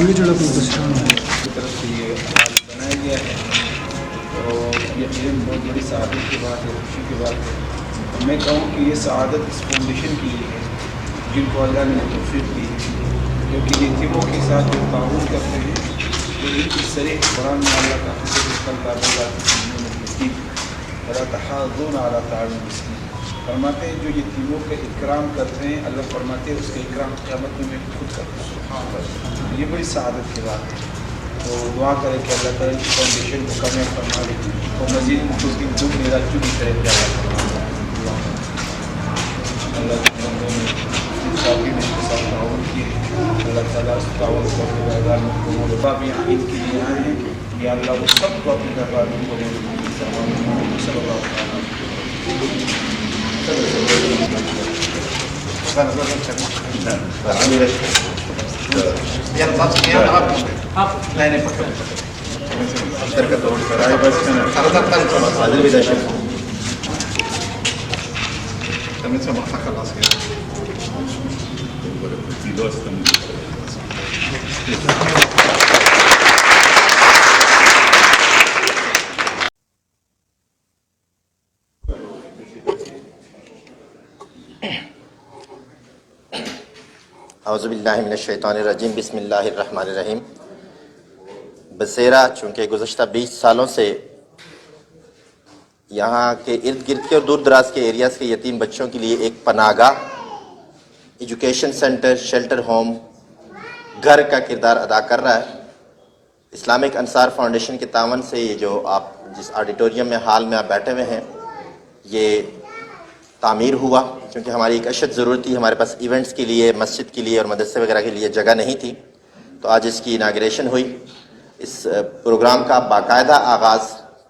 کی طرف سے یہ آواز بنایا گیا ہے، تو یہ علم بہت بڑی سعادت کی بات ہے، خوشی کی بات ہے۔ میں کہوں کہ یہ سعادت اس فاؤنڈیشن کی لیے ہے جن کو اللہ نے توفیق دی ہے، کیونکہ یتیموں کے ساتھ جو تعاون کرتے ہیں تو ان کی صریح قرآن میں اللہ کا ولا تحاضون علی طعام المسکین فرماتے ہیں جو یتیموں کا اکرام کرتے ہیں، اللہ فرماتے ہیں اس کا اکرام قیامت میں خود کرتا ہوں۔ سبحان اللہ، یہ بڑی سعادت کی بات ہے۔ تو دعا کریں کہ اللہ تعالیٰ کی فاؤنڈیشن کو کامیاب فرما دے اور مزید اس کی دکھ میرا چوری کرے کہ اللہ کے بندوں نے کافی نے کے ساتھ تعاون کیے، اللہ تعالیٰ اس تعاون کو اپنے دربار میں قبول و بھی عید کے لیے آئے ہیں، یا اللہ وہ سب کو اپنے دربار میں قبول صلی اللہ علیہ اعوذ باللہ من الشیطان الرجیم، بسم اللہ الرحمن الرحیم۔ بصیرہ چونکہ گزشتہ 20 سالوں سے یہاں کے ارد گرد کے اور دور دراز کے ایریاز کے یتیم بچوں کے لیے ایک پناہ گاہ، ایجوکیشن سینٹر، شیلٹر ہوم، گھر کا کردار ادا کر رہا ہے۔ اسلامک انصار فاؤنڈیشن کے تعاون سے یہ جو آپ جس آڈیٹوریم میں ہال میں آپ بیٹھے ہوئے ہیں یہ تعمیر ہوا، کیونکہ ہماری ایک اشد ضرورت تھی، ہمارے پاس ایونٹس کے لیے، مسجد کے لیے اور مدرسے وغیرہ کے لیے جگہ نہیں تھی، تو آج اس کی اناگریشن ہوئی۔ اس پروگرام کا باقاعدہ آغاز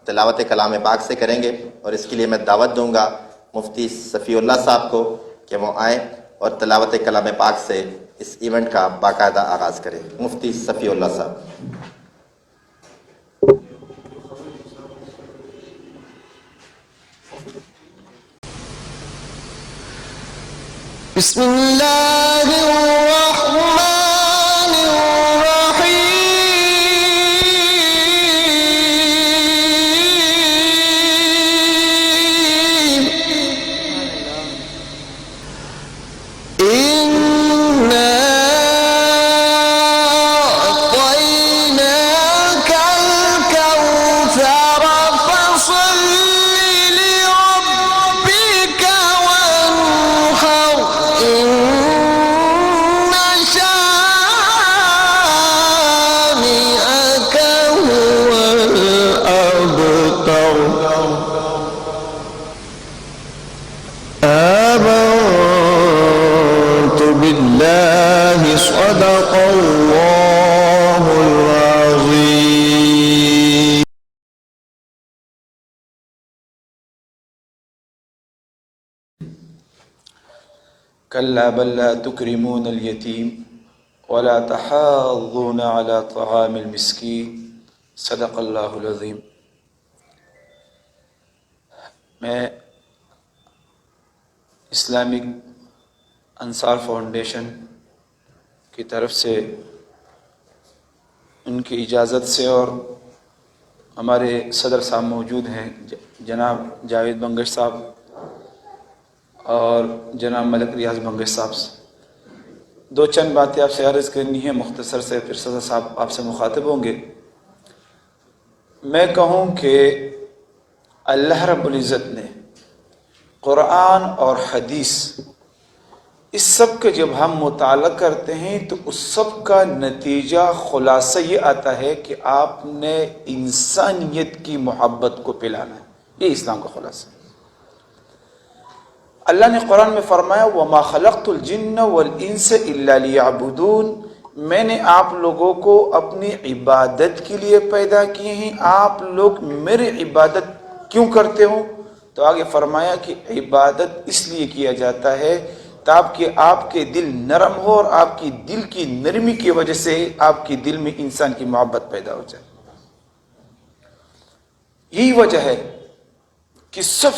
تلاوت کلام پاک سے کریں گے، اور اس کے لیے میں دعوت دوں گا مفتی صفی اللہ صاحب کو کہ وہ آئیں اور تلاوت کلام پاک سے اس ایونٹ کا باقاعدہ آغاز کریں۔ مفتی صفی اللہ صاحب۔ بسم اللہ الرحمن الرحیم۔ إِنَّا أَعْطَيْنَاكَ الْكَوْثَرَ فَصَلِّ لِرَبِّكَ وَانْحَرْ إِنَّ شَانِئَكَ هُوَ الْأَبْتَرُ۔ آمنت بالله صدق الله العظيم۔ كلا بل لا تكرمون اليتيم ولا تحاضون على طعام المسكين صدق اللہ العظیم۔ میں اسلامک انصار فاؤنڈیشن کی طرف سے ان کی اجازت سے، اور ہمارے صدر صاحب موجود ہیں جناب جاوید بنگش صاحب اور جناب ملک ریاض بنگش صاحب سے دو چند باتیں آپ سے عرض کرنی ہے مختصر سے، پھر صدر صاحب آپ سے مخاطب ہوں گے۔ میں کہوں کہ اللہ رب العزت نے قرآن اور حدیث اس سب کا جب ہم مطالعہ کرتے ہیں تو اس سب کا نتیجہ خلاصہ یہ آتا ہے کہ آپ نے انسانیت کی محبت کو پلانا ہے، یہ اسلام کا خلاصہ ہے۔ اللہ نے قرآن میں فرمایا وَمَا خَلَقْتُ الْجِنَّ وَالْإِنسَ إِلَّا لِيَعْبُدُونَ، میں نے آپ لوگوں کو اپنی عبادت کے لیے پیدا کیے ہیں، آپ لوگ میری عبادت کیوں کرتے ہو؟ تو آگے فرمایا کہ عبادت اس لیے کیا جاتا ہے تاکہ آپ کے دل نرم ہو، اور آپ کی دل کی نرمی کی وجہ سے آپ کے دل میں انسان کی محبت پیدا ہو جائے۔ یہی وجہ ہے کہ سب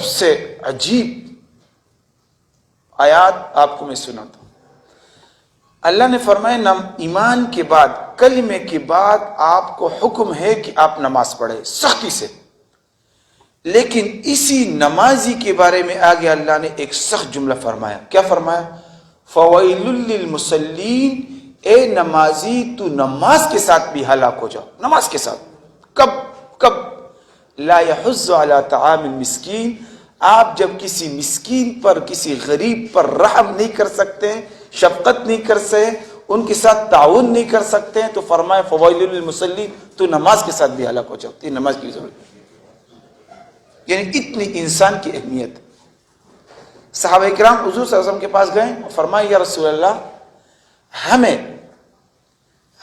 سے عجیب آیات آپ کو میں سناتا ہوں۔ اللہ نے فرمایا ایمان کے بعد، کلمے کے بعد آپ کو حکم ہے کہ آپ نماز پڑھیں سختی سے، لیکن اسی نمازی کے بارے میں آگے اللہ نے ایک سخت جملہ فرمایا. کیا فرمایا؟ فویل للمصلین، اے نمازی تو نماز کے ساتھ بھی ہلاک ہو جاؤ. نماز کے ساتھ کب لا یحض علی طعام المسکین، آپ جب کسی مسکین پر، کسی غریب پر رحم نہیں کر سکتے، شفقت نہیں کر سکتے، ان کے ساتھ تعاون نہیں کر سکتے، تو فرمایا فویل للمصلین، تو نماز کے ساتھ بھی ہلاک ہو جاؤ. یہ نماز کی ضرورت ہے، یعنی اتنی انسان کی اہمیت. صحابہ کرام حضور صلی اللہ علیہ وسلم کے پاس گئے اور فرمایا یا رسول اللہ،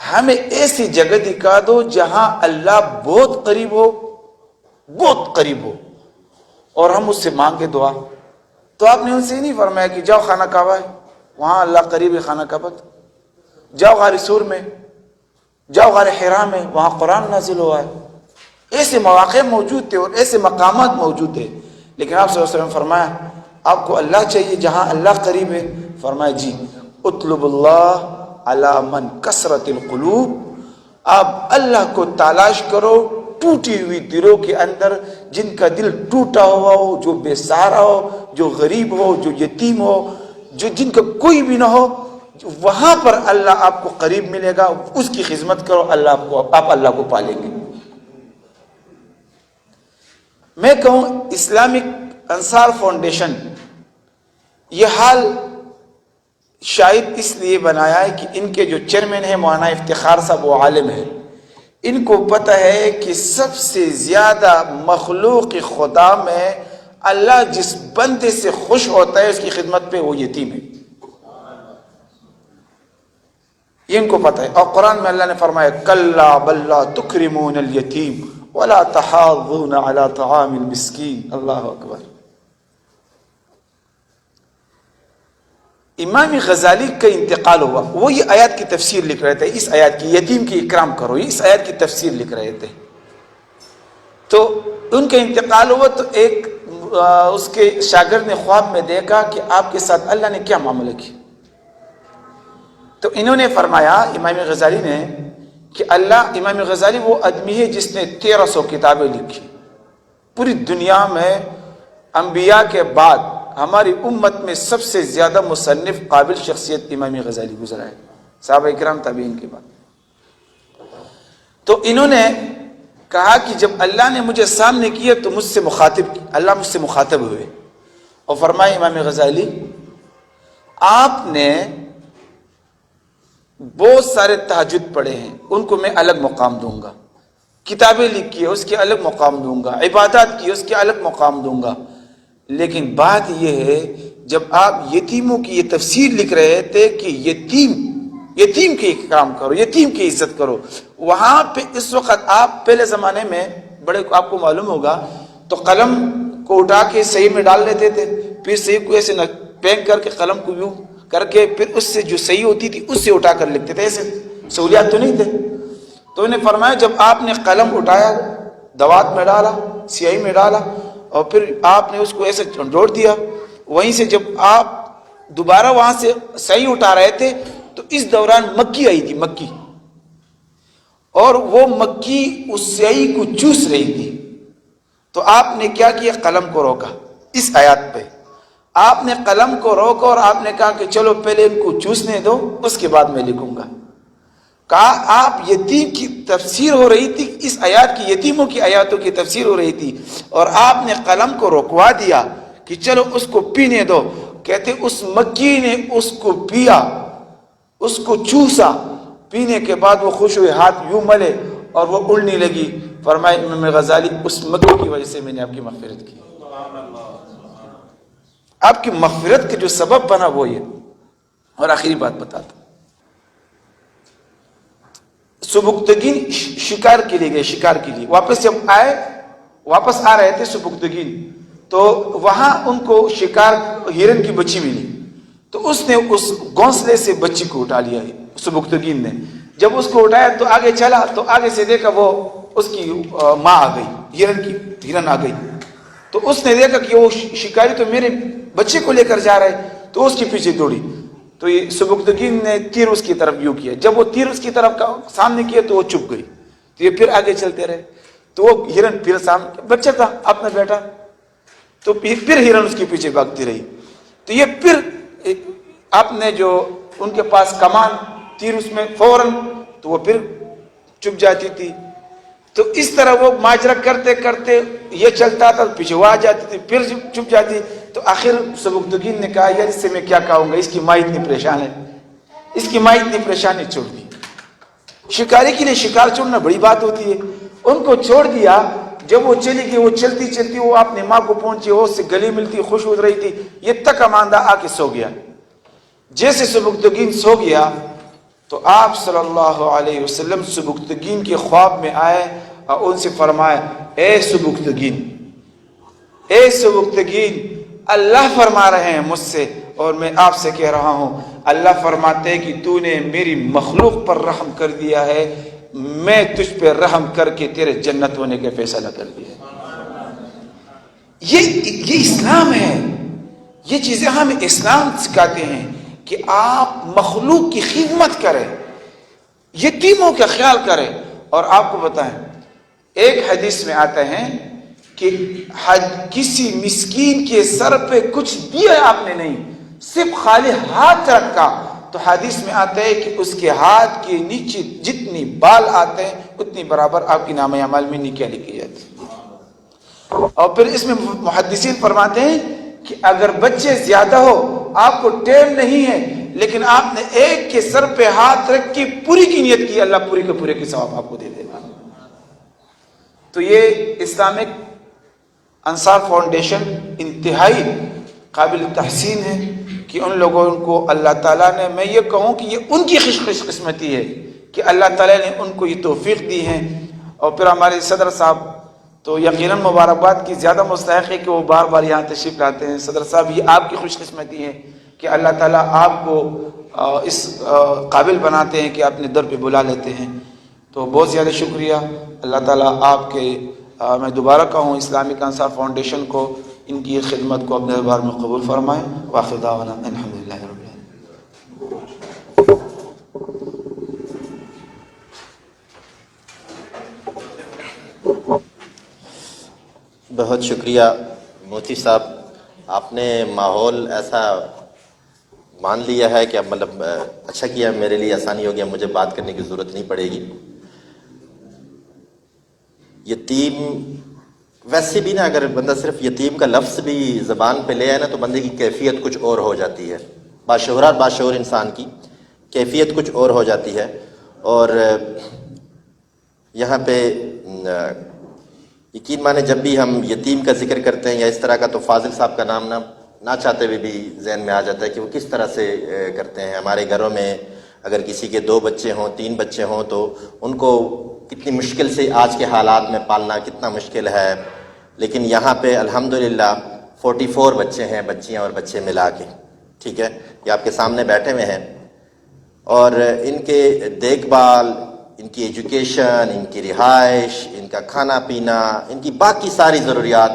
ہمیں ایسی جگہ دکھا دو جہاں اللہ بہت قریب ہو، بہت قریب ہو، اور ہم اس سے مانگے دعا. تو آپ نے ان سے نہیں فرمایا کہ جاؤ خانہ کعبہ ہے، وہاں اللہ قریب ہے خانہ کعبہ، جاؤ غار سور میں، جاؤ غار حرا میں، وہاں قرآن نازل ہوا ہے. ایسے مواقع موجود تھے اور ایسے مقامات موجود تھے، لیکن آپ صلی اللہ علیہ وسلم فرمایا آپ کو اللہ چاہیے جہاں اللہ قریب ہے. فرمایا جی اطلب اللہ علی من کثرت القلوب، آپ اللہ کو تلاش کرو ٹوٹی ہوئی دلوں کے اندر، جن کا دل ٹوٹا ہوا ہو، جو بے سہارا ہو، جو غریب ہو، جو یتیم ہو، جن کا کوئی بھی نہ ہو، وہاں پر اللہ آپ کو قریب ملے گا. اس کی خدمت کرو، آپ اللہ کو پالیں گے. میں کہوں اسلامک انصار فاؤنڈیشن یہ حال شاید اس لیے بنایا ہے کہ ان کے جو چیئرمین ہیں مولانا افتخار صاحب، وہ عالم ہیں، ان کو پتہ ہے کہ سب سے زیادہ مخلوق خدا میں اللہ جس بندے سے خوش ہوتا ہے اس کی خدمت پہ وہ یتیم ہے. یہ ان کو پتہ ہے. اور قرآن میں اللہ نے فرمایا کلا بل لا تکرمون الیتیم ولا تحاضون علی طعام المسکین. اللہ اکبر. امام غزالی کا انتقال ہوا، وہ یہ آیات کی تفسیر لکھ رہے تھے، اس آیات کی یتیم کی اکرام کرو، اس آیات کی تفسیر لکھ رہے تھے. تو ان کا انتقال ہوا تو ایک اس کے شاگرد نے خواب میں دیکھا کہ آپ کے ساتھ اللہ نے کیا معاملہ کیا. تو انہوں نے فرمایا امام غزالی نے کہ امام غزالی وہ آدمی ہے جس نے 1300 کتابیں لکھی. پوری دنیا میں انبیاء کے بعد ہماری امت میں سب سے زیادہ مصنف قابل شخصیت امام غزالی گزرا ہے، صحابہ کرام تابعین کے بعد. تو انہوں نے کہا کہ جب اللہ نے مجھے سامنے کیا تو مجھ سے مخاطب، اللہ مجھ سے مخاطب ہوئے اور فرمائے امام غزالی آپ نے بہت سارے تہجد پڑھے ہیں، ان کو میں الگ مقام دوں گا، کتابیں لکھی ہے اس کے الگ مقام دوں گا، عبادات کی اس کے الگ مقام دوں گا، لیکن بات یہ ہے جب آپ یتیموں کی یہ تفسیر لکھ رہے تھے کہ یتیم کی اکرام کرو، یتیم کی عزت کرو، وہاں پہ اس وقت آپ پہلے زمانے میں بڑے آپ کو معلوم ہوگا تو قلم کو اٹھا کے صحیح میں ڈال لیتے تھے، پھر صحیح کو ایسے پینک کر کے قلم کو یوں کر کے پھر اس سے جو صحیح ہوتی تھی اس سے اٹھا کر لکھتے تھے، ایسے سہولیات تو نہیں تھے. تو انہیں فرمایا جب آپ نے قلم اٹھایا، دوات میں ڈالا، سیاہی میں ڈالا اور پھر آپ نے اس کو ایسے جوڑ دیا، وہیں سے جب آپ دوبارہ وہاں سے صحیح اٹھا رہے تھے تو اس دوران مکی آئی تھی، مکی، اور وہ مکی اس سیاہی کو چوس رہی تھی. تو آپ نے کیا کیا؟ قلم کو روکا. اس آیات پہ آپ نے قلم کو روکا اور آپ نے کہا کہ چلو پہلے ان کو چوسنے دو اس کے بعد میں لکھوں گا. کہا آپ یتیم کی تفسیر ہو رہی تھی، اس آیات کی یتیموں کی آیاتوں کی تفسیر ہو رہی تھی اور آپ نے قلم کو روکوا دیا کہ چلو اس کو پینے دو. کہتے اس مکی نے اس کو پیا، اس کو چوسا، پینے کے بعد وہ خوش ہوئے، ہاتھ یوں ملے اور وہ اڑنے لگی. فرمائے امام غزالی اس مکی کی وجہ سے میں نے آپ کی مغفرت کی. آپ کی مغفرت کے جو سبب بنا وہ یہ. اور آخری بات بتاتا، سبکتگین شکار کے لیے گئے، شکار کے لیے واپس آ رہے تھے سبکتگین، تو وہاں ان کو شکار ہرن کی بچی ملی. تو اس نے اس گھونسلے سے بچی کو اٹھا لیا سبکتگین نے. جب اس کو اٹھایا تو آگے چلا تو آگے سے دیکھا وہ اس کی ماں آ گئی، ہرن آ گئی. تو اس نے دیکھا کہ وہ شکاری تو میرے بچے کو لے کر جا رہے، تو اس کے پیچھے دوڑی. تو یہ سبکتگین نے تیر اس کی طرف یوں کیا. جب وہ تیر اس کی طرف سامنے کیا تو وہ چپ گئی. تو یہ پھر آگے چلتے رہے. تو وہ ہرن پھر سامنے, بچہ تھا اپنا بیٹا, تو پھر ہرن اس کے پیچھے بھاگتی رہی. تو یہ پھر آپ نے جو ان کے پاس کمان تیر اس میں فوراً, تو وہ پھر چپ جاتی تھی. تو اس طرح وہ ماجرا کرتے کرتے یہ چلتا تھا, پیچھے وہ آ جاتی تھی, پھر چپ جاتی. تو آخر سبکتگین نے کہا یار اس سے میں کیا کہوں گا, اس کی ماں اتنی پریشان ہے, اس کی ماں اتنی پریشانی, چھوڑ دی. شکاری کے لیے شکار چھوڑنا بڑی بات ہوتی ہے. ان کو چھوڑ دیا. جب وہ چلی گئی, وہ چلتی چلتی وہ اپنے ماں کو پہنچی, وہ اس سے گلی ملتی, خوش ہو رہی تھی. یہ تک ماندہ آ کے سو گیا. جیسے سبکتگین سو گیا تو آپ صلی اللہ علیہ وسلم سبکتگین کے خواب میں آئے اور ان سے فرمائے, اے سبکتگین, اے سبکتگین, اللہ فرما رہے ہیں مجھ سے اور میں آپ سے کہہ رہا ہوں. اللہ فرماتے ہیں کہ تو نے میری مخلوق پر رحم کر دیا ہے, میں تجھ پہ رحم کر کے تیرے جنت ہونے کے فیصلہ کر دیا. یہ اسلام ہے. یہ چیزیں ہمیں اسلام سکھاتے ہیں کہ آپ مخلوق کی خدمت کریں, یتیموں کا خیال کریں. اور آپ کو بتائیں, ایک حدیث میں آتا ہے کہ کسی مسکین کے سر پہ کچھ دیا آپ نے نہیں, صرف خالی ہاتھ رکھا, تو حدیث میں آتا ہے کہ اس کے ہاتھ کے نیچے جتنی بال آتے ہیں اتنی برابر آپ کی نامہ اعمال میں نیکیاں لکھی جاتی ہیں. اور پھر اس میں محدثین فرماتے ہیں کہ اگر بچے زیادہ ہو, آپ کو ٹائم نہیں ہے, لیکن آپ نے ایک کے سر پہ ہاتھ رکھ کے پوری کی نیت کی, اللہ پوری کے پورے کی ثواب آپ کو دے دے گا. تو یہ اسلامک انصار فاؤنڈیشن انتہائی قابل تحسین ہے کہ ان لوگوں کو اللہ تعالیٰ نے, میں یہ کہوں کہ یہ ان کی خوش قسمتی ہے کہ اللہ تعالیٰ نے ان کو یہ توفیق دی ہے. اور پھر ہمارے صدر صاحب تو یقیناً مبارکباد کی زیادہ مستحق ہے کہ وہ بار بار یہاں تشریف لاتے ہیں. صدر صاحب, یہ آپ کی خوش قسمتی ہے کہ اللہ تعالیٰ آپ کو اس قابل بناتے ہیں کہ اپنے در پہ بلا لیتے ہیں. تو بہت زیادہ شکریہ. اللہ تعالیٰ آپ کے میں دوبارہ کہوں اسلامک انصار فاؤنڈیشن کو, ان کی خدمت کو اپنے دربار میں قبول فرمائیں. وآخر دعوانا الحمدللہ رب العالمین. بہت شکریہ مفتی صاحب, آپ نے ماحول ایسا مان لیا ہے کہ اب مطلب اچھا کیا, میرے لیے آسانی ہو گیا, مجھے بات کرنے کی ضرورت نہیں پڑے گی. یتیم ویسے بھی نا, اگر بندہ صرف یتیم کا لفظ بھی زبان پہ لے آئے نا تو بندے کی کیفیت کچھ اور ہو جاتی ہے. باشہرات باشعور انسان کی کیفیت کچھ اور ہو جاتی ہے. اور یہاں پہ یقین مانے جب بھی ہم یتیم کا ذکر کرتے ہیں یا اس طرح کا, تو فاضل صاحب کا نام نہ چاہتے ہوئے بھی ذہن میں آ جاتا ہے کہ وہ کس طرح سے کرتے ہیں. ہمارے گھروں میں اگر کسی کے 2 بچے ہوں 3 بچے ہوں تو ان کو کتنی مشکل سے آج کے حالات میں پالنا کتنا مشکل ہے. لیکن یہاں پہ الحمدللہ 44 بچے ہیں, بچیاں اور بچے ملا کے, ٹھیک ہے, یہ آپ کے سامنے بیٹھے ہوئے ہیں. اور ان کے دیکھ بھال, ان کی ایجوکیشن, ان کی رہائش, ان کا کھانا پینا, ان کی باقی ساری ضروریات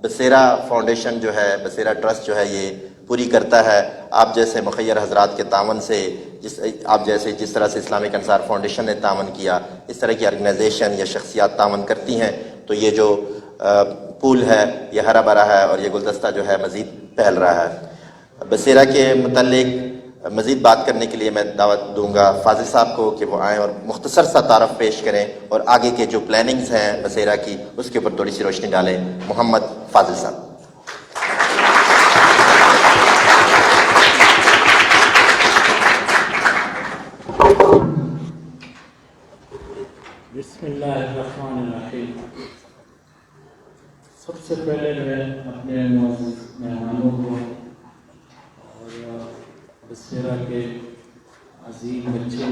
بصیرہ فاؤنڈیشن جو ہے, بصیرہ ٹرسٹ جو ہے, یہ پوری کرتا ہے. آپ جیسے مخیر حضرات کے تعاون سے, جس طرح سے اسلامک انصار فاؤنڈیشن نے تعاون کیا, اس طرح کی آرگنائزیشن یا شخصیات تعاون کرتی ہیں تو یہ جو پول ہے یہ ہرا بھرا ہے اور یہ گلدستہ جو ہے مزید پھیل رہا ہے. بصیرہ کے متعلق مزید بات کرنے کے لیے میں دعوت دوں گا فاضل صاحب کو کہ وہ آئیں اور مختصر سا تعارف پیش کریں اور آگے کے جو پلاننگز ہیں بصیرہ کی اس کے اوپر تھوڑی سی روشنی ڈالیں. محمد فاضل صاحب. بسم اللہ الرحمن الرحیم. سب سے پہلے میں اپنے معزز مہمانوں کو اور بصیرہ کے عظیم بچے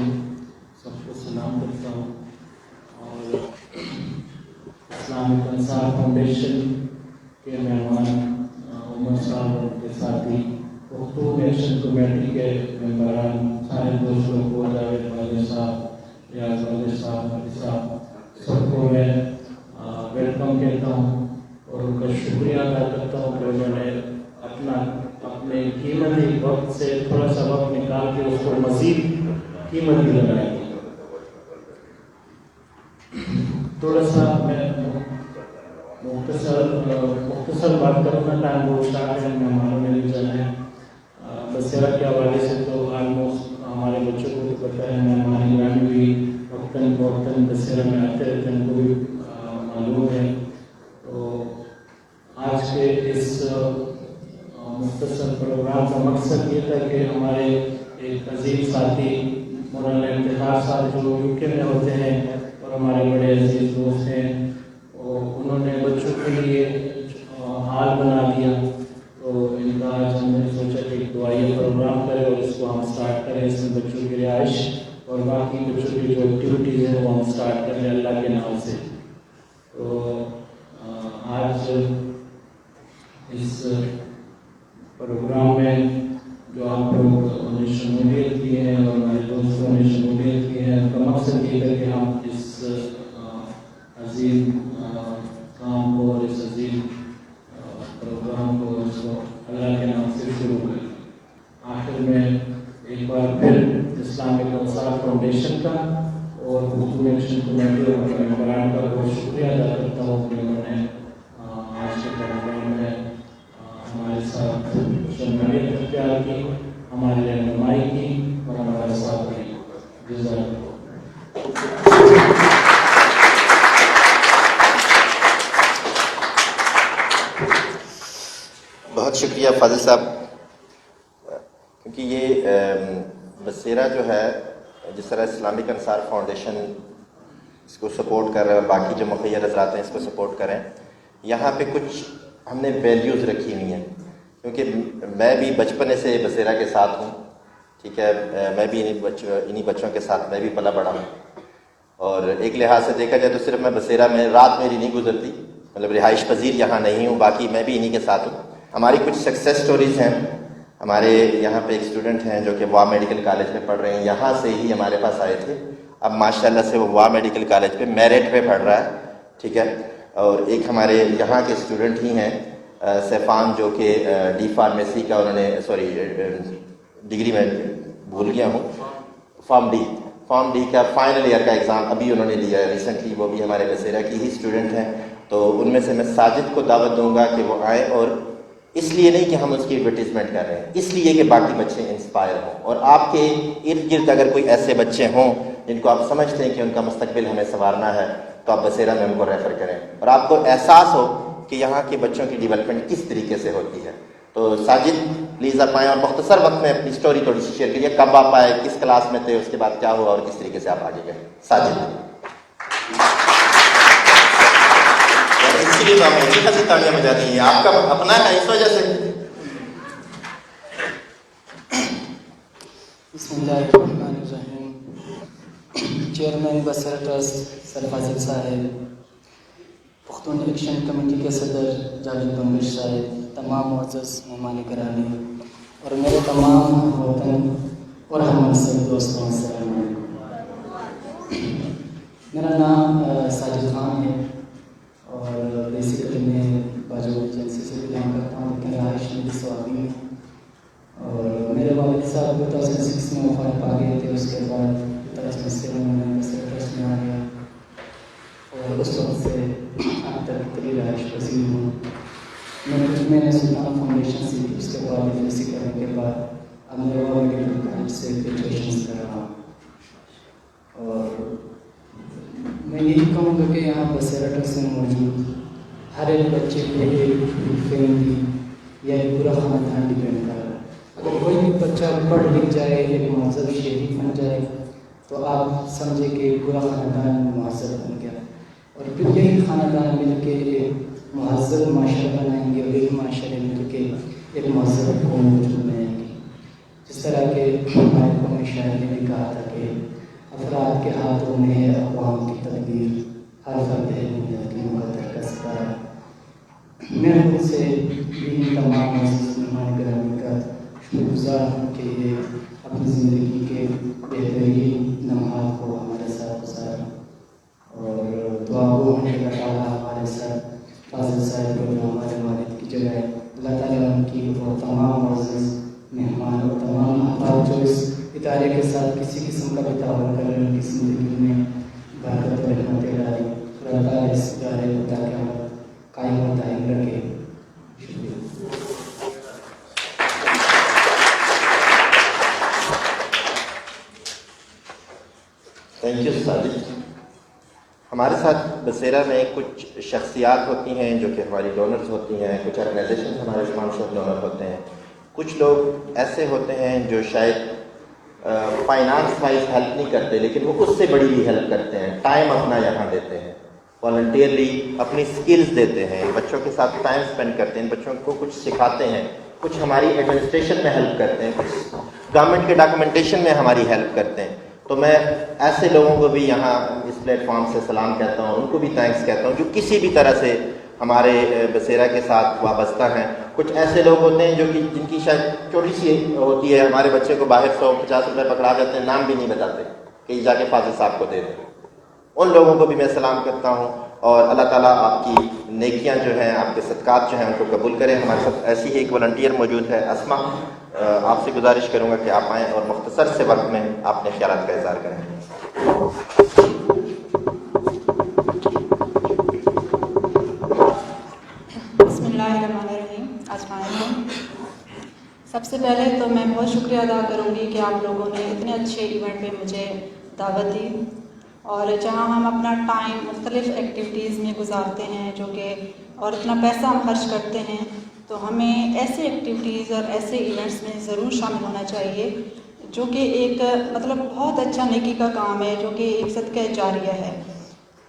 سب کو سلام کرتا ہوں. اور اسلامک انصار فاؤنڈیشن کے مہمان عمر صاحب اور ان کے ساتھی, اردو ایکشن کمیٹی کے ممبران, سارے دوستوں کو, جاوید والد صاحب, ریاض والد صاحب, علی صاحب, سب کو میں ویلکم کہتا ہوں اور ان کا شکریہ ادا کرتا ہوں کہ انہوں نے اپنے कीमती वक्त से थोड़ा सा वक्त निकाल के उसको मज़ीद कीमती बनाएंगे। थोड़ा सा मैं मुख्तसर बात करूँगा, टाइम बहुत शार्ट है, मेहमानों ने भी जाना है। बसेरा के हवाले से तो ऑलमोस्ट हमारे बच्चों को भी पता है, मेहमान ग्रामी भी वक्तन बसेरा में आते रहते हैं, उनको भी मालूम है। तो आज के इस मुख्तसर प्रोग्राम का मकसद ये था कि हमारे एक अजीज साथी मौलाना इफ्तिखार साहब जो यूके में होते हैं और हमारे बड़े अजीज दोस्त हैं, और उन्होंने बच्चों के लिए हाल बना दिया। तो इनका आज हमने सोचा कि एक दुआई प्रोग्राम करें और इसको हम स्टार्ट करें। इसमें बच्चों की रिहाइश और बाकी बच्चों की जो एक्टिविटीज़ हैं वो हम स्टार्ट करें अल्लाह के नाम से। तो आज इस प्रोग्राम में जो आप लोग ने शमूलियत की है और हमारे दोस्तों ने शमूलियत की है, उनका मकसद ये है कि हम इस अजीम काम को और इस अजीम प्रोग्राम को इसको अल्लाह के नाम से शुरू करें। आखिर में एक बार फिर इस्लामिक अंसार फाउंडेशन का और उर्दू एक्शन कमेटी और मेंबरान का बहुत शुक्रिया अदा करता हूँ कि उन्होंने आज के प्रोग्राम में हमारे साथ शमूलियत इख्तियार की, हमारी रहनुमाई की और हमारे साथ रही। जज़ाकल्लाह। बहुत शुक्रिया फाजिल साहब, क्योंकि ये बसेरा जो है, जिस तरह इस्लामिक अंसार फाउंडेशन इसको सपोर्ट कर रहे हैं और बाकी जो मुखिया हज़रात हैं इसको सपोर्ट करें, यहाँ पे कुछ हमने वैल्यूज़ रखी हुई हैं। क्योंकि मैं भी बचपन से बसेरा के साथ हूँ, ठीक है, मैं भी इन्हीं बच्चों के साथ मैं भी पला बड़ा हूँ। और एक लिहाज से देखा जाए तो सिर्फ मैं बसेरा में रात मेरी नहीं गुजरती, मतलब रिहाइश पजीर यहाँ नहीं हूँ, बाकी मैं भी इन्हीं के साथ हूँ। हमारी कुछ सक्सेस स्टोरीज़ हैं। हमारे यहाँ पे एक स्टूडेंट हैं जो कि वाह मेडिकल कॉलेज में पढ़ रहे हैं, यहाँ से ही हमारे पास आए थे। अब माशाल्लाह से वो वाह मेडिकल कॉलेज पे मेरिट पे पढ़ रहा है, ठीक है। और एक हमारे यहाँ के स्टूडेंट ही हैं सैफान, जो कि डी फार्मेसी का उन्होंने डिग्री में भूल गया हूँ, फॉर्म डी का फाइनल ईयर का एग्ज़ाम अभी उन्होंने दिया है रिसेंटली। वो भी हमारे बसेरा की ही स्टूडेंट हैं। तो उनमें से मैं साजिद को दावत दूंगा कि वो आए, और इसलिए नहीं कि हम उसकी एडवर्टीजमेंट कर रहे हैं, इसलिए कि बाकी बच्चे इंस्पायर हों। और आपके इर्द गिर्द अगर कोई ऐसे बच्चे हों जिनको आप समझते हैं कि उनका मुस्तकबिल हमें संवारना है, तो आप बसेरा में उनको रेफ़र करें और आपको एहसास हो कि यहाँ के बच्चों की डेवलपमेंट किस तरीके से होती है। तो साजिद प्लीज़ आप आएँ और मुख्तसर वक्त में अपनी स्टोरी थोड़ी सी शेयर करिए, कब आप आए, किस क्लास में थे, उसके बाद क्या हुआ और किस तरीके से आप आगे गए। साजिद, इसलिए तो आप अच्छी खासी तालियां बजा दी हैं, आपका अपना है इस वजह से। बिस्मिल्लाहिर्रहमानिर्रहीम। चेयरमैन बसेरा ट्रस्ट सर फाजिल साहब, पुख्तून एक्शन कमेटी के सदर जावेद बंगश साहब, तमाम मुअज़्ज़ज़ मेहमान गिरामी और मेरे तमाम वतन और हम दोस्तों, अस्सलाम वालेकुम। मेरा नाम साजिद खान है और बेसिकली मैं बाजू एजेंसी से बिलोंग करता हूँ, लेकिन रहाइश मेरी स्वाबी में। और मेरे वालिद साहब 2006 में वफ़ात पा गए थे। उसके बाद 2007 में मैं बसेरा ट्रस्ट में आ गया और उस वक्त से अब तक कई रहाइश पसीर हूँ। मैंने कुछ महीने सुल्तान फाउंडेशन से, उसके बाद एजेंसी करने के बाद अब मैं वाह मेडिकल कॉलेज से ग्रेजुएशन कर रहा हूँ। और मैं यही कहूँगा कि यहाँ बसेरा ट्रस्ट में मौजूद हर एक बच्चे को एक फैमिली या एक पूरा खानदान डिपेंड कर रहा है। अगर कोई भी बच्चा पढ़ लिख जाए, एक महज़ब शरीफ बन जाए, तो आप समझे कि पूरा खानदान महज़ब बन गया। और फिर यही खानदान मिल के एक महज़ब माशरा बनाएंगे और यही माशरे मिल के एक महज़ब कौम वजूद बनाएंगे। जिस तरह के हमारे कौमी शायर ने भी कहा था कि अफराद के हाथों में है अक़वाम की तकदीर, हर फर्द है दुनिया की मुक़द्दर का सितारा। मैं खुद से इन तमाम मेहमान गिरामी का शुक्रगुज़ार हूँ कि ये अपनी ज़िंदगी के बेहतरीन लम्हात को हमारे साथ गुजारा। और दुआ वो है कि अल्लाह ताला हमारे साथ फाजिल साहब को, जो हमारे वालिद की जगह, अल्लाह ताला उनकी और तमाम मुअज़्ज़ज़ इदारे के साथ किसी किस्म का भी ताउन कर उनकी ज़िंदगी में बरकत और रहमतें डालें। खुदा ताला इस इदारे को ताकि कायम और दायम रखे। शुक्रिया। Thank you Sajid. हमारे साथ बसेरा में कुछ शख्सियात होती हैं जो कि हमारी डोनर्स होती हैं, कुछ ऑर्गेनाइजेशन हमारे स्पॉन्सर डोनर होते हैं, कुछ लोग ऐसे होते हैं जो शायद फाइनेंस वाइज हेल्प नहीं करते लेकिन वो उससे बड़ी भी हेल्प करते हैं, टाइम अपना यहाँ देते हैं, वॉलंटियरली अपनी स्किल्स देते हैं, बच्चों के साथ टाइम स्पेंड करते हैं, बच्चों को कुछ सिखाते हैं, कुछ हमारी एडमिनिस्ट्रेशन में हेल्प करते हैं, कुछ गवर्नमेंट के डॉक्यूमेंटेशन में हमारी हेल्प करते हैं। तो मैं ऐसे लोगों को भी यहाँ इस प्लेटफॉर्म से सलाम कहता हूँ, उनको भी थैंक्स कहता हूँ जो किसी भी तरह से हमारे बसेरा के साथ वाबस्ता हैं। कुछ ऐसे लोग होते हैं जो कि जिनकी शायद छोटी सी होती है, हमारे बच्चे को बाहर 150 रुपये पकड़ा जाते हैं, नाम भी नहीं बताते कि जाके फाजिल साहब को दे दें। उन लोगों को भी मैं सलाम करता हूँ और अल्लाह ताला आपकी नेकियां जो हैं, आपके सदक़ात जो हैं उनको कबूल करें। हमारे साथ ऐसी ही एक वॉलंटियर मौजूद है, अस्मा। आपसे गुजारिश करूँगा कि आप आएँ और मुख्तसर से वक्त में अपने ख्यालात का इज़हार करें। बिस्मिल्लाहिर्रहमानिर्रहीम। अस्सलाम वालेकुम। सबसे पहले तो मैं बहुत शुक्रिया अदा करूँगी कि आप लोगों ने इतने अच्छे इवेंट पे मुझे दावत दी और जहाँ हम अपना टाइम मुख्तलिफ़ एक्टिविटीज़ में गुजारते हैं जो कि और इतना पैसा हम खर्च करते हैं, तो हमें ऐसे एक्टिविटीज़ और ऐसे इवेंट्स में ज़रूर शामिल होना चाहिए जो कि एक मतलब बहुत अच्छा नेकी का काम है, जो कि एक सदका जारिया है।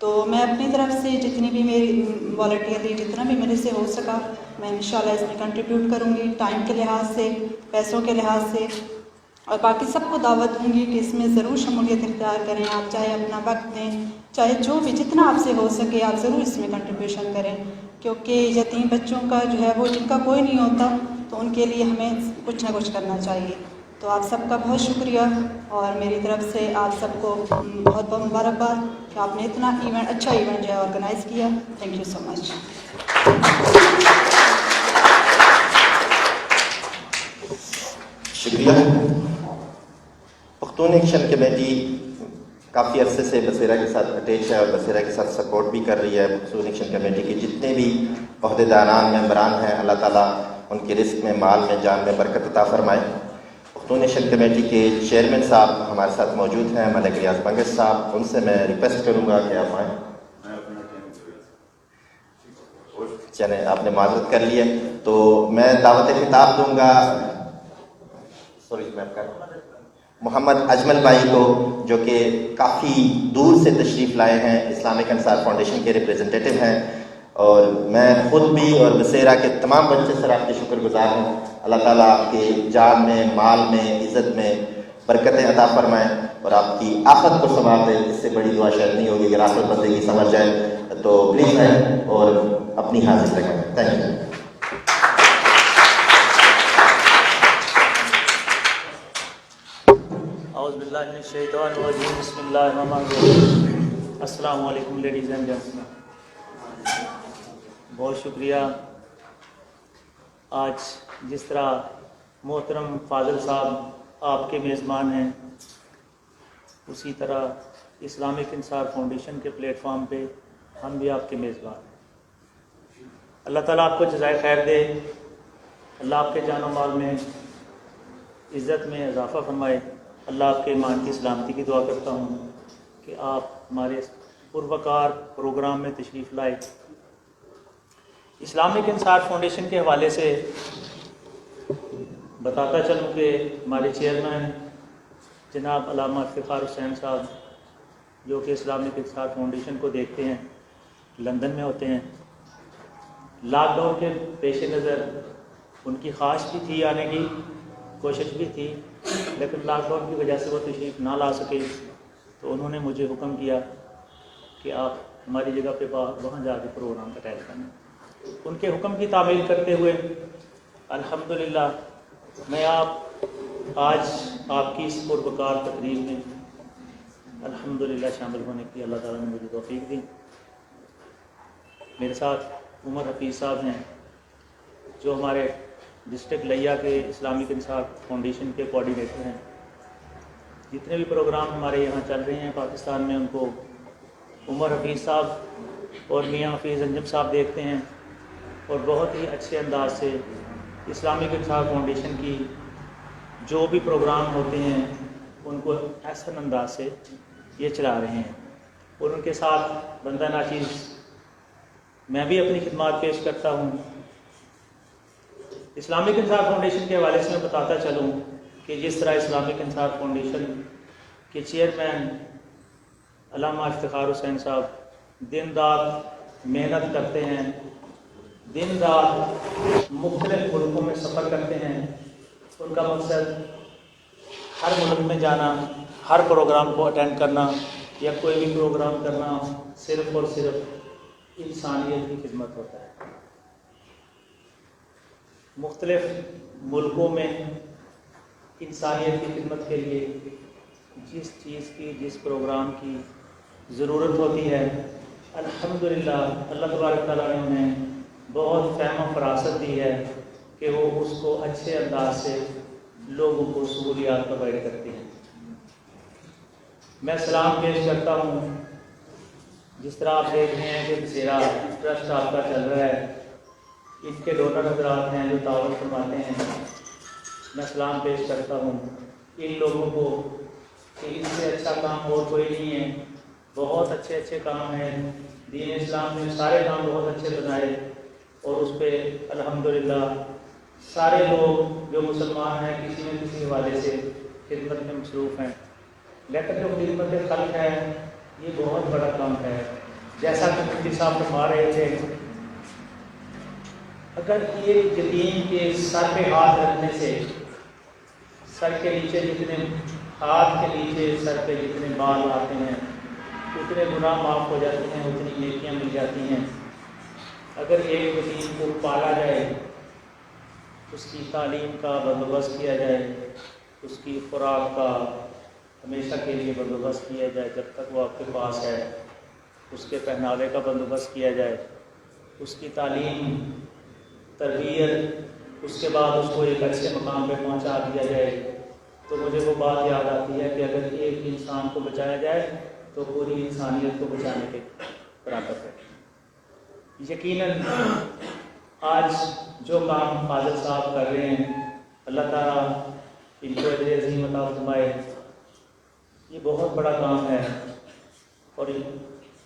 तो मैं अपनी तरफ से जितनी भी मेरी वॉलंटियरली जितना भी मेरे से हो सका मैं इंशाल्लाह इसमें कंट्रीब्यूट करूँगी, टाइम के लिहाज से, पैसों के लिहाज से, और बाकी सबको दावत दूँगी कि इसमें ज़रूर शमूलियत इख्तियार करें। आप चाहे अपना वक्त दें, चाहे जो भी जितना आपसे हो सके आप ज़रूर इसमें कंट्रीब्यूशन करें, क्योंकि यतीम बच्चों का जो है वो जिनका कोई नहीं होता तो उनके लिए हमें कुछ ना कुछ करना चाहिए। तो आप सबका बहुत शुक्रिया और मेरी तरफ से आप सबको बहुत बहुत मुबारकबाद कि आपने इतना इवेंट अच्छा इवेंट जो है ऑर्गेनाइज़ किया। Thank you so much. शुक्रिया। पख्तून एक्शन कमेटी काफ़ी अरसे से बसेरा के साथ अटैच है और बसेरा के साथ सपोर्ट भी कर रही है। पख्तून एक्शन कमेटी के जितने भी अहदेदारान मेंबरान हैं, अल्लाह ताला उनके रिस्क में, माल में, जान में बरकत अता फरमाए। पख्तून एक्शन कमेटी के चेयरमैन साहब हमारे साथ मौजूद हैं, मलिक रियाज बंगश साहब। उनसे मैं रिक्वेस्ट करूँगा कि आप आएँ। चलें, आपने माजरत कर लिया तो मैं दावत खिताब दूँगा मोहम्मद अजमल भाई को, जो कि काफ़ी दूर से तशरीफ़ लाए हैं, इस्लामिक अंसार फाउंडेशन के रिप्रेजेंटेटिव हैं और मैं ख़ुद भी और बसेरा के तमाम बच्चे सर आपके शुक्रगुजार हूँ। अल्लाह ताला आपके जान में, माल में, इज़्ज़त में बरकतें अता फरमाएँ और आपकी आखिरत को संभाल दे। इससे बड़ी दुआ शायद नहीं होगी अगर आखिरत बंदे की समझ जाए। तो प्लीज़ आए और अपनी हाजिर लगाएँ। Thank you. अस्सलाम वालेकुम लेडीज़ एंड जेंटलमैन, बहुत शुक्रिया। आज जिस तरह मोहतरम फाजिल साहब आपके मेज़बान हैं, उसी तरह इस्लामिक इंसार फाउंडेशन के प्लेटफॉर्म पे हम भी आपके मेज़बान हैं। अल्लाह ताला आपको जज़ाए खैर दे, अल्लाह आपके जान माल में इज़्ज़त में इजाफ़ा फरमाए। अल्लाह आपके ईमान की सलामती की दुआ करता हूँ कि आप हमारे पुरवकार प्रोग्राम में तशरीफ़ लाए। इस्लामिक इंसार फाउंडेशन के हवाले से बताता चलूँ कि हमारे चेयरमैन जनाब अल्लामा इफ्तिखार हुसैन साहब, जो कि इस्लामिक इंसार फाउंडेशन को देखते हैं, लंदन में होते हैं। लॉकडाउन के पेश नज़र उनकी ख्वाहिश भी थी, आने की कोशिश भी थी, लेकिन लॉकडाउन की वजह से वो तशरीफ़ ना ला सके। तो उन्होंने मुझे हुक्म किया कि आप हमारी जगह पे वहाँ जाके प्रोग्राम अटेंड करें। उनके हुक्म की तामील करते हुए अल्हम्दुलिल्लाह मैं आज आपकी इस पुरवकार तकरीब में अल्हम्दुलिल्लाह शामिल होने की अल्लाह ताला ने मुझे तौफीक दी। मेरे साथ उमर हफीज़ साहब हैं, जो हमारे डिस्ट्रिक्ट लिया के इस्लामिक इंसार फाउंडेशन के कोऑर्डिनेटर हैं। जितने भी प्रोग्राम हमारे यहाँ चल रहे हैं पाकिस्तान में, उनको उमर हफीज़ साहब और मियाँ हफीज़ अंजम साहब देखते हैं और बहुत ही अच्छे अंदाज से इस्लामिक इंसाफ फाउंडेशन की जो भी प्रोग्राम होते हैं उनको ऐसा अंदाज से ये चला रहे हैं। और उनके साथ बंदा नाचीज़ मैं भी अपनी खिदमत पेश करता हूँ। इस्लामिक इंसाफ फाउंडेशन के हवाले से मैं बताता चलूँ कि जिस तरह इस्लामिक इंसाफ फाउंडेशन के चेयरमैन अल्लामा इफ्तिखार हुसैन साहब दिन रात मेहनत करते हैं, दिन रात मुख्तलिफ मुल्कों में सफ़र करते हैं। उनका मकसद हर मुल्क में जाना, हर प्रोग्राम को अटेंड करना या कोई भी प्रोग्राम करना सिर्फ़ और सिर्फ इंसानियत की खिदमत होता है। मुख्तलिफ मुल्कों में इंसानियत की खिदमत के लिए जिस चीज़ की, जिस प्रोग्राम की ज़रूरत होती है, अल्हम्दुलिल्लाह अल्लाह तबारक तआला ने उन्हें बहुत फ़हम फरासत दी है कि वो उसको अच्छे अंदाज से लोगों को सहूलियात प्रोवाइड करते हैं। मैं सलाम पेश करता हूँ। जिस तरह आप देख रहे हैं कि बसेरा ट्रस्ट आपका चल रहा है, इनके डोनर हज़रात हैं जो ताउन फरमाते हैं, मैं सलाम पेश करता हूँ इन लोगों को कि इससे अच्छा काम और कोई नहीं है। बहुत अच्छे अच्छे काम हैं, दीन इस्लाम ने सारे काम बहुत अच्छे बनाए और उस पर अल्हम्दुलिल्लाह सारे लोग जो मुसलमान हैं किसी न किसी हवाले से खिदमत में मसरूफ़ हैं। लेकिन जो खिदमत खल्क़ है ये बहुत बड़ा काम है। जैसा कि मुफ्ती साहब फरमा रहे थे, अगर ये यतीम के सर पे हाथ रखने से सर के नीचे जितने हाथ के नीचे सर पे जितने बाल आते हैं उतने गुनाह माफ़ हो जाते हैं, उतनी नेकियां मिल जाती हैं। अगर एक यतीम को पाला जाए, उसकी तालीम का बंदोबस्त किया जाए, उसकी खुराक का हमेशा के लिए बंदोबस्त किया जाए जब तक वो आपके पास है, उसके पहनावे का बंदोबस्त किया जाए, उसकी तालीम तरबियत, उसके बाद उसको एक अच्छे मकाम पे पहुंचा दिया जाए, तो मुझे वो बात याद आती है कि अगर एक इंसान को बचाया जाए तो पूरी इंसानियत को बचाने के बराबर है। यकीनन आज जो काम फाज़िल साहब कर रहे हैं, अल्लाह ताला इनको अजर अज़ीम अता फरमाए, ये बहुत बड़ा काम है। और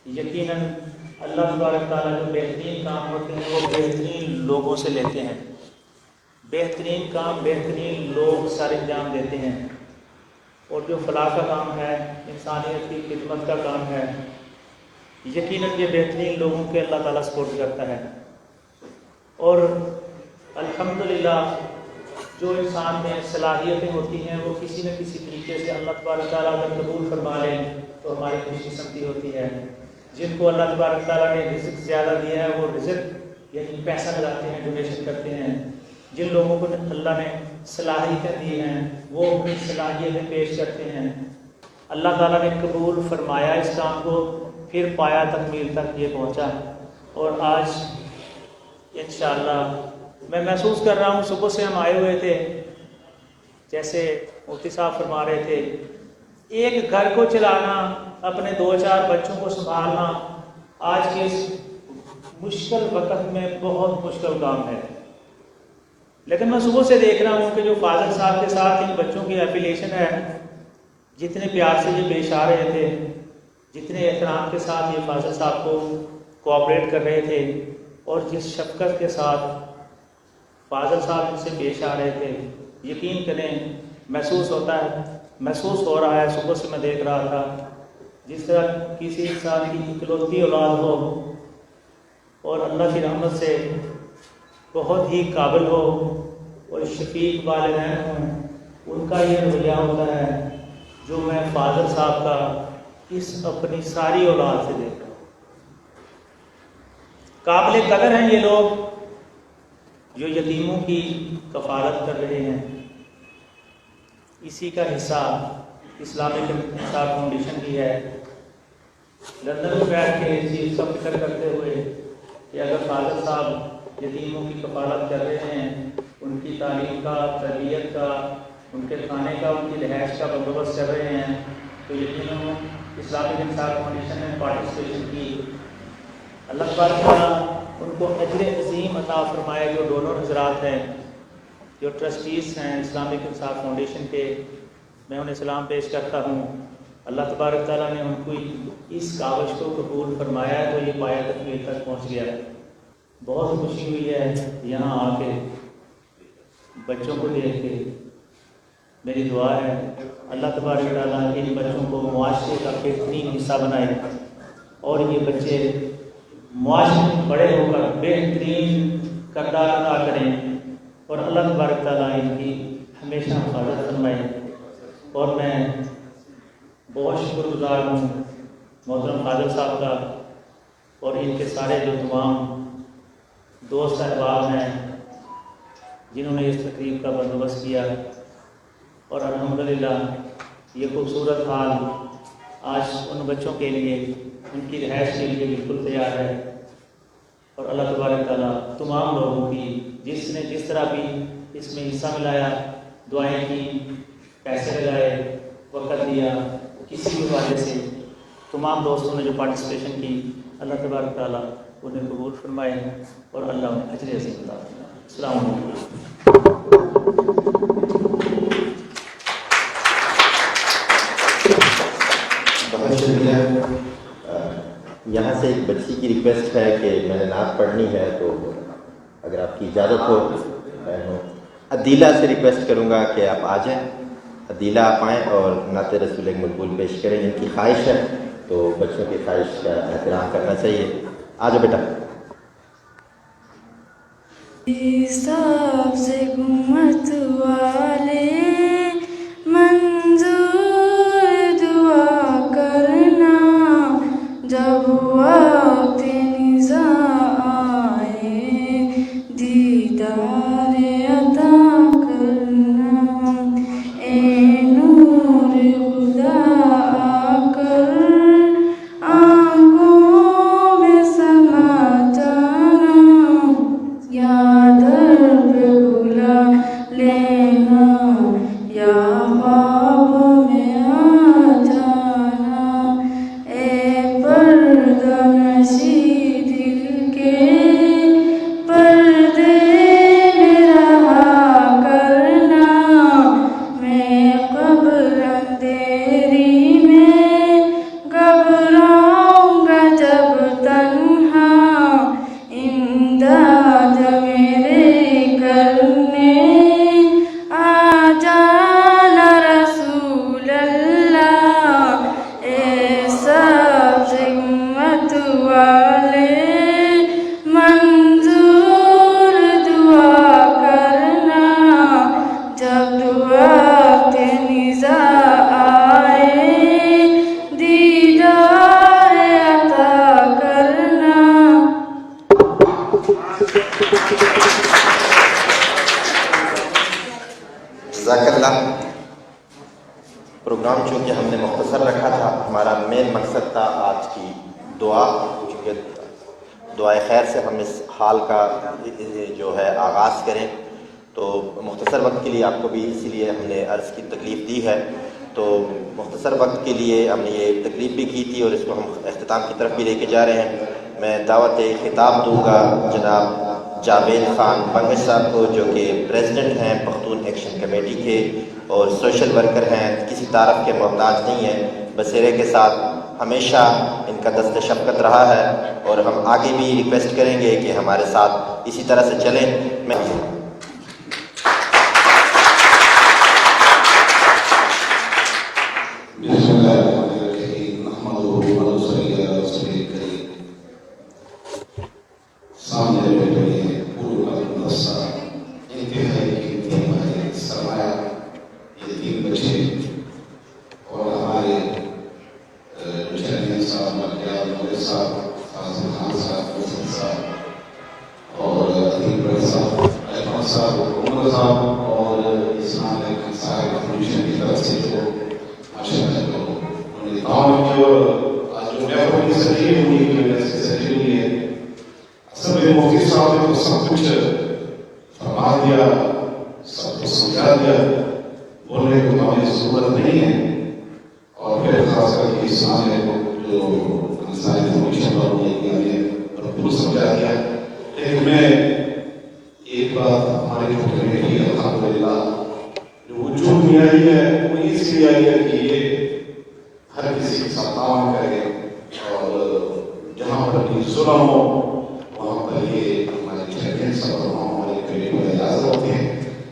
यकीनन अल्लाह तबारक तआला जो बेहतरीन काम होते हैं वो बेहतरीन लोगों से लेते हैं। बेहतरीन काम बेहतरीन लोग सर अंजाम देते हैं। और जो फलाह का काम है, इंसानियत की खिदमत का काम है, यकीनन ये बेहतरीन लोगों के अल्लाह ताला सपोर्ट करता है। और अल्हम्दुलिल्लाह जो इंसान में सलाहियतें होती हैं वो किसी न किसी तरीके से अल्लाह तबारक तआला अगर कबूल फरमा लें तो हमारी खुशकिस्मती होती है। जिनको अल्लाह तबारक तआला ने रिज़्क़ ज़्यादा दिया है वो रिज़्क़ यानी पैसा लगाते हैं, डोनेशन करते हैं। जिन लोगों को अल्लाह ने सलाहियतें दी हैं वो अपनी सलाहियतें पेश करते हैं। अल्लाह ताला ने कबूल फरमाया इस काम को, फिर पाया तकमील तक ये पहुँचा। और आज इंशाअल्लाह मैं महसूस कर रहा हूँ, सुबह से हम आए हुए थे, जैसे मुफ्ती साहब फरमा रहे थे, एक घर को चलाना, अपने 2-4 बच्चों को संभालना आज के इस मुश्किल वक्त में बहुत मुश्किल काम है। लेकिन मैं सुबह से देख रहा हूँ कि जो फाज़िल साहब के साथ इन बच्चों की एफिलिएशन है, जितने प्यार से ये पेश आ रहे थे, जितने एहतराम के साथ ये फाज़िल साहब को कोऑपरेट कर रहे थे और जिस शफ़क़त के साथ फाज़िल साहब इनसे पेश आ रहे थे, यकीन करें महसूस हो रहा है। सुबह से मैं देख रहा था जिस तरह किसी इंसान की इकलौती औलाद हो और अल्लाह की रहमत से बहुत ही काबिल हो और शफीक वालिदैन हों, उनका ये रवैया होता है जो मैं फाज़िल साहब का इस अपनी सारी औलाद से देख रहा हूँ। काबिल कदर हैं ये लोग जो यतीमों की कफ़ालत कर रहे हैं। इसी का हिस्सा इस्लामिक इंसाफ फाउंडेशन की है। लंदन में बैठ के इस चीज़ का फिक्र करते हुए कि अगर फाज़िल साहब यतीमों की कफ़ालत कर रहे हैं, उनकी तालीम का, तरबियत का, ان کے کھانے کا ان کی رہائش کا بندوبست کر رہے ہیں، تو یقیناً اسلامک انصاف فاؤنڈیشن نے پارٹیسپیشن کی. اللہ تبارک تعالیٰ ان کو اجر عظیم عطا فرمائے. جو ڈونر حضرات ہیں، جو ٹرسٹیز ہیں اسلامک انصاف فاؤنڈیشن کے، میں انہیں سلام پیش کرتا ہوں. اللہ تبارک تعالیٰ نے ان کو اس کاوش کو قبول فرمایا ہے تو یہ پایہ تکمیل تک پہنچ گیا. بہت خوشی ہوئی ہے یہاں آ کے، بچوں کو دیکھ کے. میری دعا ہے اللہ تبارک تعالیٰ ان بچوں کو معاشرے کا بہترین حصہ بنائے اور یہ بچے معاشرے میں بڑے ہو کر بہترین کردار ادا کریں اور اللہ تبارک تعالیٰ ان کی ہمیشہ حفاظت فرمائے. اور میں بہت شکر گزار ہوں محترم فاضل صاحب کا اور ان کے سارے جو تمام دوست احباب ہیں جنہوں نے اس تقریب کا بندوبست کیا. اور الحمدللہ یہ خوبصورت حال آج ان بچوں کے لیے ان کی رہائش کے لیے بالکل تیار ہے. اور اللہ تبارک تعالیٰ تمام لوگوں کی جس نے جس طرح بھی اس میں حصہ ملایا، دعائیں کی، پیسے لگائے، وقت دیا، کسی بھی حوالے سے تمام دوستوں نے جو پارٹیسپیشن کی، اللہ تبارک تعالیٰ انہیں قبول فرمائے اور اللہ انہیں اجر عظیم عطا فرمائے. السلام علیکم. بہت شکریہ. یہاں سے ایک بچی کی ریکویسٹ ہے کہ میں نے نعت پڑھنی ہے، تو اگر آپ کی اجازت ہو عدیلہ سے ریکویسٹ کروں گا کہ آپ آ جائیں. عدیلہ آپ آئیں اور نعت رسول ایک مقبول پیش کریں. ان کی خواہش ہے تو بچوں کی خواہش کا احترام کرنا چاہیے. آ جاؤ بیٹا. سب سے گمت والے منظور دعا کرنا، جب وقت نزا آئے دیدار عطا کرنا. اے نور خدا آ کر آنکھوں میں سما جانا، یا در پہ بلا لینا، یا خواب میں آ جانا. اے پردہ نشی دل کے پردے میں رہا کرنا، میں قبر اندھیری میں گھبراؤں گا جب تنہا، امداد میرے کرنے آ جانا رسول اللہ. اے سب سے ہمت والے منظور دعا کرنا، جب وقت نزا آئے دیدار عطا کرنا. جزاک اللہ. پروگرام چونکہ ہم نے مختصر رکھا تھا، ہمارا مین مقصد تھا آج کی دعا، چونکہ دعائے خیر سے ہم اس حال کا جو ہے آغاز کریں، تو مختصر وقت کے لیے آپ کو بھی اسی لیے ہم نے عرض کی تکلیف دی ہے. تو مختصر وقت کے لیے ہم نے یہ تکلیف بھی کی تھی اور اس کو ہم اختتام کی طرف بھی لے کے جا رہے ہیں. میں دعوت خطاب دوں گا جناب جاوید خان بنگش صاحب کو، جو کہ پریزیڈنٹ ہیں پختون ایکشن کمیٹی کے اور سوشل ورکر ہیں، کسی تعارف کے محتاج نہیں ہیں، بصیرے کے ساتھ ہمیشہ ان کا دست شفقت رہا ہے اور ہم آگے بھی ریکویسٹ کریں گے کہ ہمارے ساتھ اسی طرح سے چلیں. میں بسم اللہ الرحمن الرحیم نحمدہ ونصلی علی رسول الکریم. سامنے بیٹھے ہیں پورو المدرسہ انتہائی قیمتی ہمارے سرمایہ یہ 3 بچے اور ہمارے چیئرمین صاحب ملکیار مولوی صاحب، فاضل خان صاحب، حسن صاحب اور عظیم بھائی صاحب، احمد صاحب، عمر صاحب اور اسلامک انصاف فاؤنڈیشن کی طرف سے جو گاؤں جو آج جو محفل سجی ہوئی کی وجہ سے سجی ہوئی ہے، اصل میں مفتی صاحب نے تو سب کچھ فرما دیا، سب کو سمجھا دیا. बोलने को हमें ज़रूरत नहीं है। और फिर खास करके इस्लाम ने जो इंसानी फाउंडेशन पर भरपूर समझा दिया। लेकिन मैं एक बात हमारे छोटे बेटी अल्हम्दुलिल्लाह जो वजूद में आई है वो इसलिए आई है कि ये हर किसी के साथ ताउन करे और जहाँ पर भी जुल्म हो वहाँ पर ये हमारे चैंपियन सब और हमारे बेटे को इजाज़त होती है।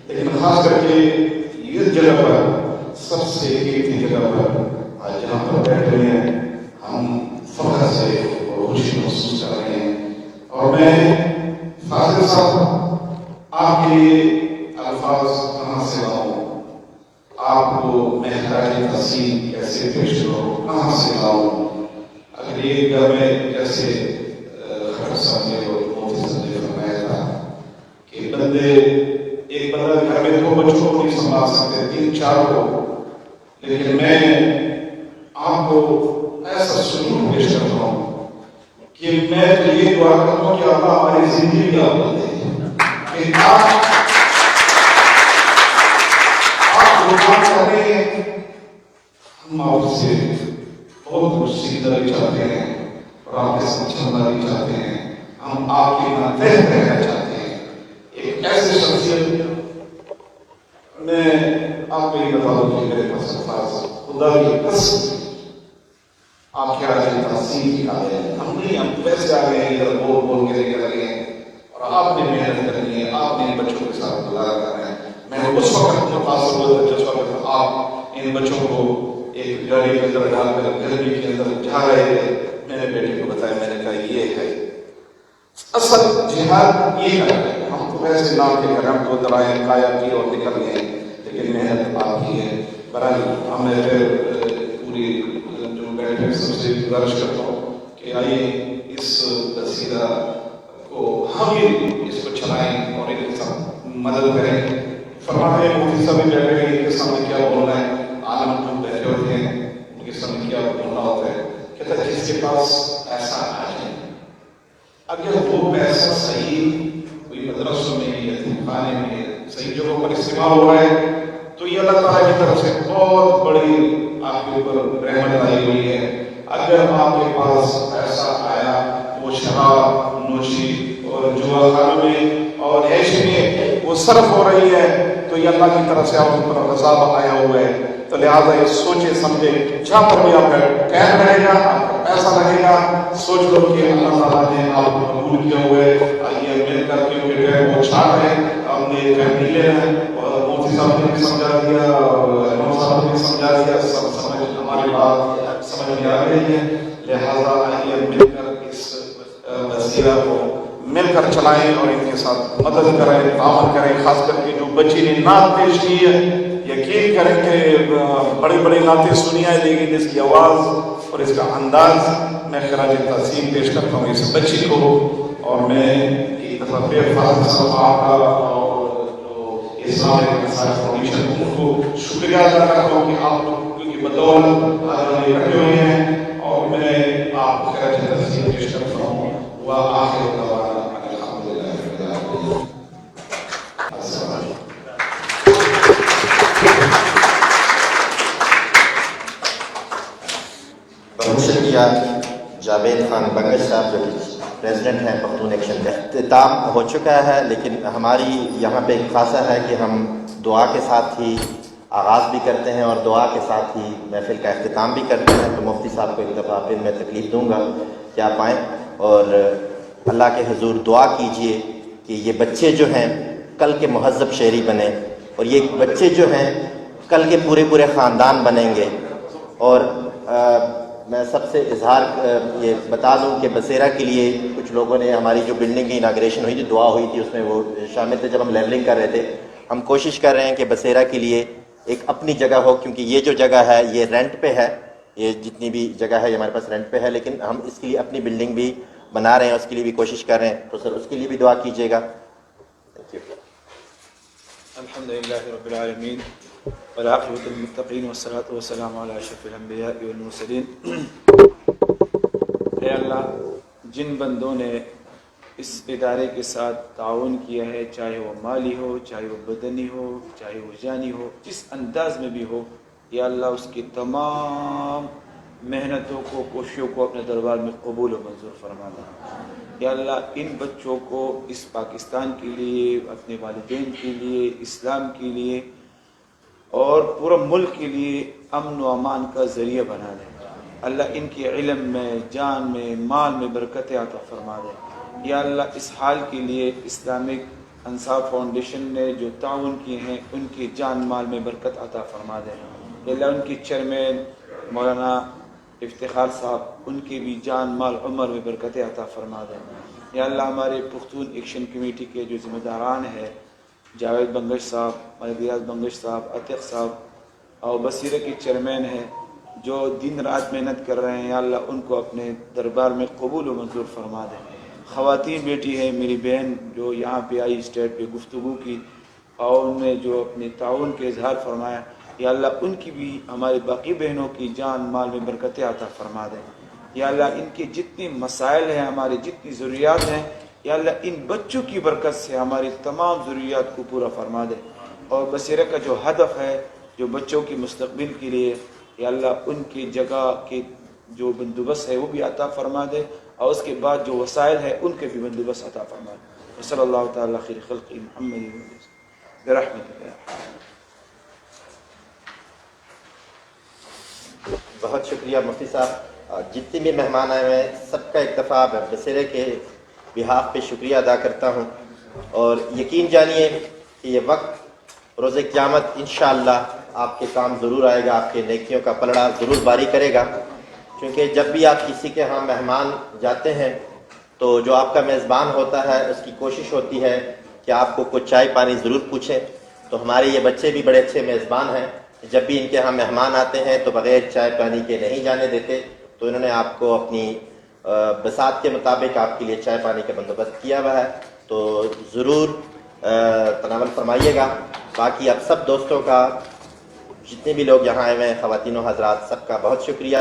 लेकिन खास करके इस जगह पर सबसे कीमती जगह पर आज जहाँ पर बैठे हुए हैं हम फख्र से और खुशी महसूस कर रहे हैं। और मैं फाजिल साहब आपके लिए अल्फाज कहाँ से लाऊं, आपको महराज तस्लीम कैसे पेश करूं, कहाँ से लाऊं। अगर ये घर में जैसे खबर साहब ने और मोदी साहब ने फरमाया था कि एक बंदा घर में 2 बच्चों को नहीं संभाल सकते, 3-4 को, लेकिन मैं आपको ऐसा सुलूक पेश करता हूँ कि मैं तो ये दुआ करता हूँ कि अल्लाह हमारी जिंदगी का बदल दे कि आप दुआ करें। हम आपसे बहुत कुछ सीखना भी चाहते हैं और आपके साथ चलना भी चाहते हैं। हम आपके नाते रहना चाहते हैं। एक ऐसे शख्सियत मैं आपको ये बता दूं कि मेरे पास खुदा की कसम आपके आगे तहसीन की काबिल है। हम नहीं, हम वैसे आ गए हैं इधर बोल के लेकर लगे हैं और आपने मेहनत करनी है, आपने इन बच्चों के साथ गुजारा करना है। मैं उस वक्त मुतासर हुआ था जिस वक्त आप इन बच्चों को एक गाड़ी के अंदर डालकर गर्मी के अंदर जा रहे थे। मैंने बेटे को बताया, मैंने कहा ये है असल जिहाद, ये है। हम तो वैसे नाम के घर हम 2 दराएं काया की और निकल गए, लेकिन मेहनत आपकी है। बहरहाल हमें फिर पूरी जो बैठे सबसे गुजारिश करता हूँ कि आइए इस तस्वीर को हम ही इसको चलाएं और इनके साथ मदद करें। फरमाते हैं मुफ्ती साहब बैठे हैं, इनके सामने क्या बोलना है, आलम जो बैठे होते हैं उनके सामने क्या बोलना होता है। कहता है जिसके पास ऐसा आ जाए, अगर वो पैसा सही कोई मदरसों में, यतीमखाने में, सही जगहों पर इस्तेमाल हो रहा है तो ये अल्लाह ताला की तरफ से बहुत बड़ी आपके ऊपर रहमत आई हुई है। अगर आपके पास पैसा आया वो शराब नोशी और जुआ खानों में और ऐश में वो सर्फ हो रही है तो ये अल्लाह की तरफ से आप ऊपर गज़ाब आया हुआ है। तो लिहाजा ये सोचे समझे, जहाँ पर भी आपका कैद रहेगा, आपका पैसा रहेगा, सोच लो कि अल्लाह ताला ने आपको कबूल किया हुआ है। आइए मिलकर क्योंकि वो छाट है, हमने नीले हैं और मोदी साहब ने भी समझा दिया और साहब ने भी समझा दिया, सब समझ हमारी बात समझ में आ रही है। लिहाजा आइए मिलकर इस वसीला को मिलकर चलाएं और इनके साथ मदद करें, तावन करें। खास करके जो बच्ची ने नात पेश की है, यकीन करें कि बड़ी बड़ी नातें सुनी है, लेकिन इसकी आवाज़ और इसका अंदाज मैं खराज तहसीन पेश करता हूँ इस बच्ची को। और मैं एक दफ़ा फिर फाजिल साहब आपका और जो इस्लामिक फाउंडेशन उनको शुक्रिया अदा करता हूँ कि आप लोगों की बदौलत आज हम इकट्ठे हुए हैं। और मैं आपको खराज तहसीन पेश करता हूँ। वह आखिर प्रमोशन किया जावेद खान बंगश साहब जो कि प्रेसिडेंट हैं पख्तून एक्शन का। इख्तिताम हो चुका है, लेकिन हमारी यहाँ पे एक खासा है कि हम दुआ के साथ ही आगाज़ भी करते हैं और दुआ के साथ ही महफिल का इख्तिताम भी करते हैं। तो मुफ्ती साहब को एक दफ़ा फिर मैं तकलीफ़ दूँगा कि आप आएँ और अल्लाह के हुजूर दुआ कीजिए कि ये बच्चे जो हैं कल के मुहज़्ज़ब शहरी बने और ये बच्चे जो हैं कल के पूरे पूरे ख़ानदान बनेंगे। और मैं सबसे इजहार ये बता दूं कि बसेरा के लिए कुछ लोगों ने, हमारी जो बिल्डिंग की इनाग्रेशन हुई थी, दुआ हुई थी, उसमें वो शामिल थे जब हम लेवलिंग कर रहे थे। हम कोशिश कर रहे हैं कि बसेरा के लिए एक अपनी जगह हो, क्योंकि ये जो जगह है ये रेंट पे है, ये जितनी भी जगह है ये हमारे पास रेंट पे है, लेकिन हम इसके लिए अपनी बिल्डिंग भी बना रहे हैं, उसके लिए भी कोशिश कर रहे हैं। तो सर उसके लिए भी दुआ कीजिएगा। Thank you. अल्हम्दुलिल्लाहि रब्बिल आलमीन वल्आक़िबतुल मुत्तक़ीन वस्सलातु वस्सलामु अला अशरफिल अंबियाइ वल मुरसलीन। ऐ अल्लाह, जिन बंदों ने اس ادارے کے ساتھ تعاون کیا ہے، چاہے وہ مالی ہو، چاہے وہ بدنی ہو، چاہے وہ جانی ہو، جس انداز میں بھی ہو، یا اللہ اس کی تمام محنتوں کو، کوششوں کو اپنے دربار میں قبول و منظور فرما دے۔ یا اللہ ان بچوں کو اس پاکستان کے لیے، اپنے والدین کے لیے، اسلام کے لیے اور پورا ملک کے لیے امن و امان کا ذریعہ بنا دے۔ اللہ ان کے علم میں، جان میں، مال میں برکت عطا فرما دے۔ یا اللہ اس حال کے لیے اسلامک انصاف فاؤنڈیشن نے جو تعاون کیے ہیں ان کی جان مال میں برکت عطا فرما دے۔ یا اللہ ان کی چیئرمین مولانا افتخار صاحب، ان کی بھی جان مال عمر میں برکت عطا فرما دے۔ یا اللہ ہمارے پختون ایکشن کمیٹی کے جو ذمہ داران ہیں، جاوید بنگش صاحب، ملک ریاض بنگش صاحب، عتیق صاحب اور بصیرہ کے چیئرمین ہیں جو دن رات محنت کر رہے ہیں، یا اللہ ان کو اپنے دربار میں قبول و منظور فرما دے۔ خواتین بیٹی ہے میری بہن جو یہاں پہ آئی اسٹیج پہ گفتگو کی اور ان نے جو اپنے تعاون کے اظہار فرمایا، یا اللہ ان کی بھی، ہماری باقی بہنوں کی جان مال میں برکت عطا فرما دے۔ یا اللہ ان کے جتنی مسائل ہیں، ہماری جتنی ضروریات ہیں، یا اللہ ان بچوں کی برکت سے ہماری تمام ضروریات کو پورا فرما دے۔ اور بصیرہ کا جو ہدف ہے، جو بچوں کی مستقبل کے لیے، یا اللہ ان کی جگہ کے جو بندوبست ہے وہ بھی عطا فرما دے، اور اس کے بعد جو وسائل ہے ان کے بھی بندوبست عطا فرما دے۔ صلی اللہ تعالی خیر خلق محمد برحمتک یا ارحم۔ بہت شکریہ مفتی صاحب۔ جتنے بھی مہمان آئے ہیں سب کا ایک دفعہ میں بصیرے کے بہاف پہ شکریہ ادا کرتا ہوں، اور یقین جانیے کہ یہ وقت روز قیامت انشاءاللہ آپ کے کام ضرور آئے گا، آپ کے نیکیوں کا پلڑا ضرور باری کرے گا، کیونکہ جب بھی آپ کسی کے ہاں مہمان جاتے ہیں تو جو آپ کا میزبان ہوتا ہے اس کی کوشش ہوتی ہے کہ آپ کو کچھ چائے پانی ضرور پوچھیں۔ تو ہمارے یہ بچے بھی بڑے اچھے میزبان ہیں، جب بھی ان کے ہاں مہمان آتے ہیں تو بغیر چائے پانی کے نہیں جانے دیتے، تو انہوں نے آپ کو اپنی بساط کے مطابق آپ کے لیے چائے پانی کا بندوبست کیا ہوا ہے، تو ضرور تناول فرمائیے گا۔ باقی اب سب دوستوں کا، جتنے بھی لوگ یہاں آئے ہوئے ہیں، خواتین و حضرات، سب کا بہت شکریہ۔